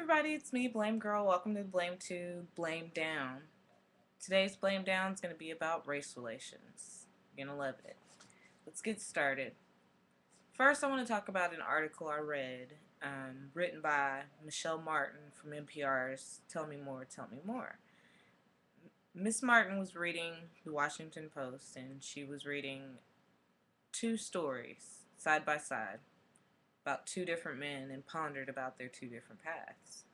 everybody, it's me, Blame Girl. Welcome to the Blame to Blame Down. Today's Blame Down is going to be about race relations. You're going to love it. Let's get started. First, I want to talk about an article I read written by Michelle Martin from NPR's Tell Me More, Tell Me More. Miss Martin was reading the Washington Post, and she was reading two stories side by side about two different men and pondered about their two different paths.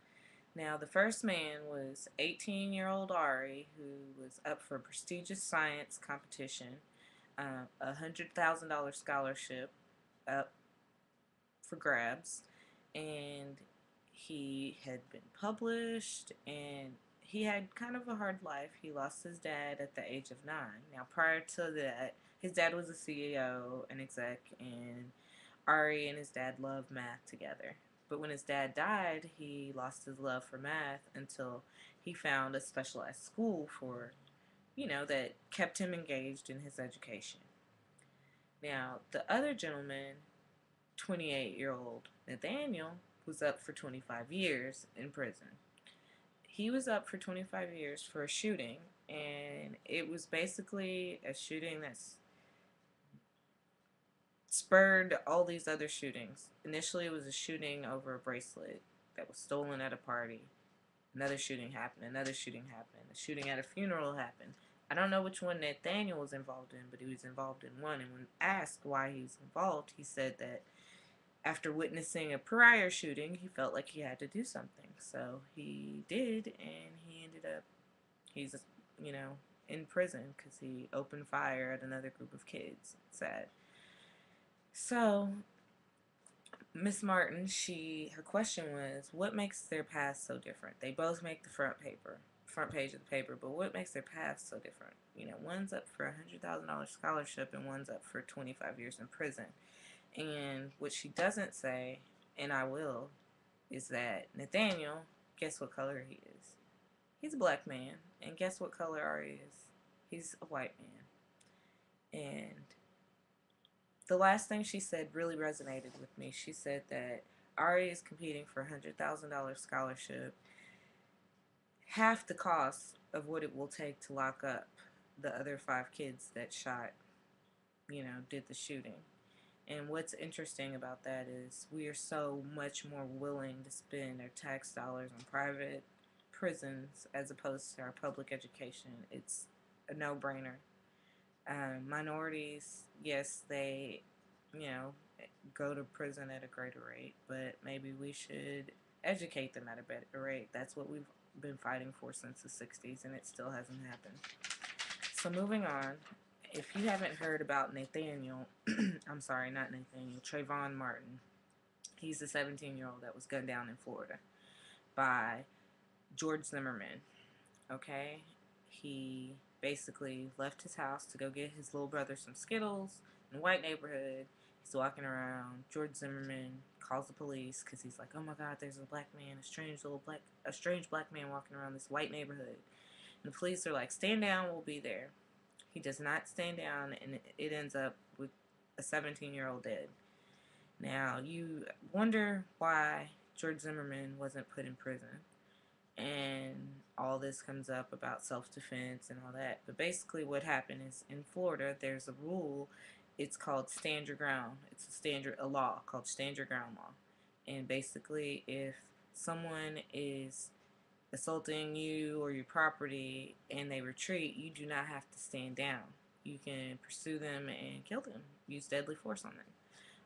Now, the first man was 18-year-old Ari, who was up for a prestigious science competition, a $100,000 scholarship up for grabs, and he had been published, and he had kind of a hard life. He lost his dad at the age of 9. Now, prior to that, his dad was a CEO, an exec, and Ari and his dad loved math together. But when his dad died, he lost his love for math until he found a specialized school for, that kept him engaged in his education. Now, the other gentleman, 28-year-old Nathaniel, was up for 25 years in prison. He was up for 25 years for a shooting, and it was basically a shooting that's spurred all these other shootings. Initially, it was a shooting over a bracelet that was stolen at a party. Another shooting happened. Another shooting happened. A shooting at a funeral happened. I don't know which one Nathaniel was involved in, but he was involved in one. And when asked why he was involved, he said that after witnessing a prior shooting, he felt like he had to do something. So he did, and he ended up, he's, in prison because he opened fire at another group of kids. Sad. So Miss Martin, her question was, what makes their paths so different? They both make the front page of the paper, but what makes their paths so different? One's up for a $100,000 scholarship and one's up for 25 years in prison. And what she doesn't say, and I will, is that Nathaniel, guess what color he is? He's a black man, and guess what color Ari is? He's a white man. And the last thing she said really resonated with me. She said that Ari is competing for a $100,000 scholarship, half the cost of what it will take to lock up the other 5 kids that did the shooting. And what's interesting about that is we are so much more willing to spend our tax dollars on private prisons as opposed to our public education. It's a no-brainer. Minorities, yes, they, go to prison at a greater rate, but maybe we should educate them at a better rate. That's what we've been fighting for since the 60s, and it still hasn't happened. So moving on, if you haven't heard about Nathaniel, I'm sorry, not Nathaniel, Trayvon Martin, he's the 17-year-old that was gunned down in Florida by George Zimmerman, okay? He basically left his house to go get his little brother some Skittles in a white neighborhood. He's walking around. George Zimmerman calls the police because he's like, "Oh my God, there's a black man, a strange black man walking around this white neighborhood." And the police are like, "Stand down, we'll be there." He does not stand down, and it ends up with a 17-year-old dead. Now, you wonder why George Zimmerman wasn't put in prison. And all this comes up about self-defense and all that. But basically what happened is in Florida, there's a rule. It's called stand your ground. It's a law called stand your ground law. And basically if someone is assaulting you or your property and they retreat, you do not have to stand down. You can pursue them and kill them. Use deadly force on them.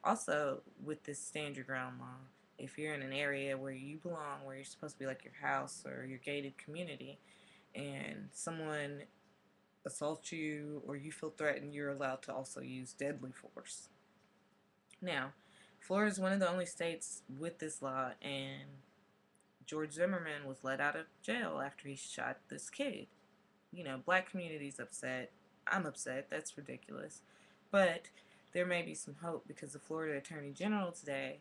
Also, with this stand your ground law, if you're in an area where you belong, where you're supposed to be like your house or your gated community, and someone assaults you or you feel threatened, you're allowed to also use deadly force. Now, Florida is one of the only states with this law, and George Zimmerman was let out of jail after he shot this kid. Black community's upset. I'm upset. That's ridiculous. But there may be some hope because the Florida Attorney General today,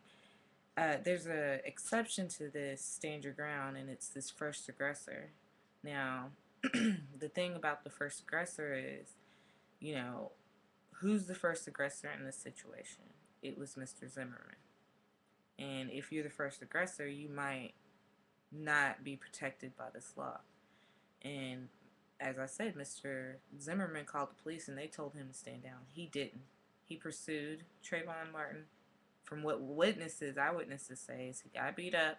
there's an exception to this stand your ground, and it's this first aggressor. Now, the thing about the first aggressor is, who's the first aggressor in this situation? It was Mr. Zimmerman. And if you're the first aggressor, you might not be protected by this law. And as I said, Mr. Zimmerman called the police and they told him to stand down. He didn't. He pursued Trayvon Martin. From what eyewitnesses say, is he got beat up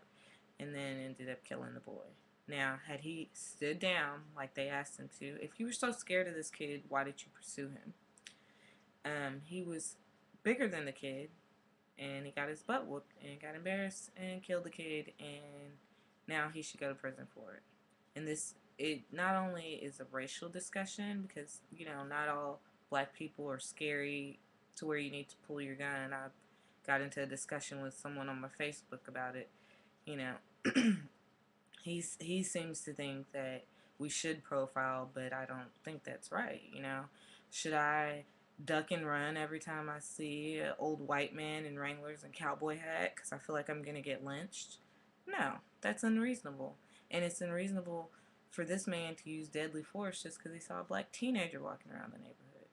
and then ended up killing the boy. Now, had he stood down like they asked him to, if you were so scared of this kid, why did you pursue him? He was bigger than the kid, and he got his butt whooped and got embarrassed and killed the kid, and now he should go to prison for it. And it not only is a racial discussion, because not all black people are scary to where you need to pull your gun. I got into a discussion with someone on my Facebook about it. You know, he seems to think that we should profile, but I don't think that's right. Should I duck and run every time I see an old white man in Wranglers and cowboy hat because I feel like I'm gonna get lynched? No, that's unreasonable, and it's unreasonable for this man to use deadly force just because he saw a black teenager walking around the neighborhood.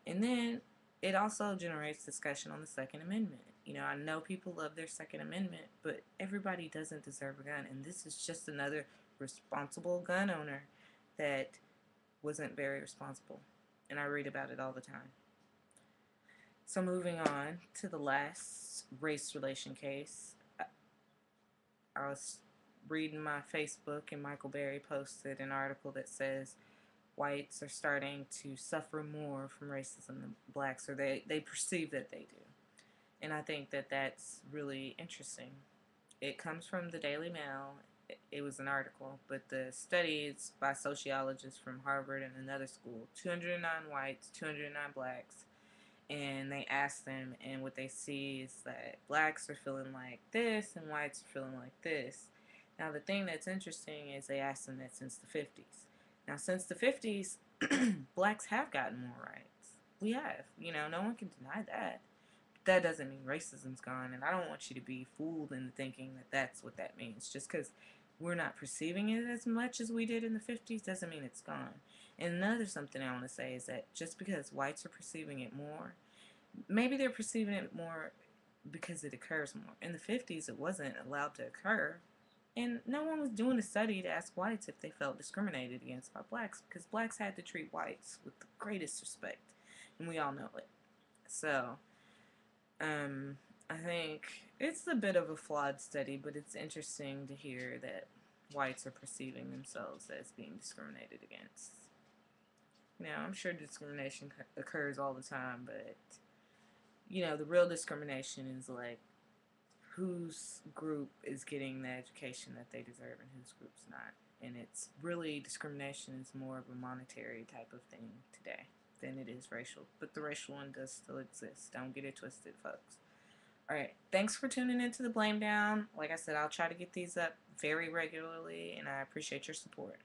And then it also generates discussion on the Second Amendment. I know people love their Second Amendment, but everybody doesn't deserve a gun. And this is just another responsible gun owner that wasn't very responsible. And I read about it all the time. So moving on to the last race relation case. I was reading my Facebook and Michael Berry posted an article that says whites are starting to suffer more from racism than blacks, or they perceive that they do. And I think that that's really interesting. It comes from the Daily Mail. It was an article, but the study is by sociologists from Harvard and another school. 209 whites, 209 blacks, and they ask them, and what they see is that blacks are feeling like this and whites are feeling like this. Now, the thing that's interesting is they asked them that since the 50s. Now, since the 50s, blacks have gotten more rights. We have. No one can deny that. That doesn't mean racism's gone, and I don't want you to be fooled into thinking that that's what that means. Just because we're not perceiving it as much as we did in the 50s doesn't mean it's gone. And another something I want to say is that just because whites are perceiving it more, maybe they're perceiving it more because it occurs more. In the 50s, it wasn't allowed to occur, and no one was doing a study to ask whites if they felt discriminated against by blacks, because blacks had to treat whites with the greatest respect, and we all know it. So, I think it's a bit of a flawed study, but it's interesting to hear that whites are perceiving themselves as being discriminated against. I'm sure discrimination occurs all the time, but the real discrimination is like whose group is getting the education that they deserve and whose group's not. And it's really, discrimination is more of a monetary type of thing today than it is racial. But the racial one does still exist. Don't get it twisted, folks. Alright, thanks for tuning into the Blame Down. Like I said, I'll try to get these up very regularly, and I appreciate your support.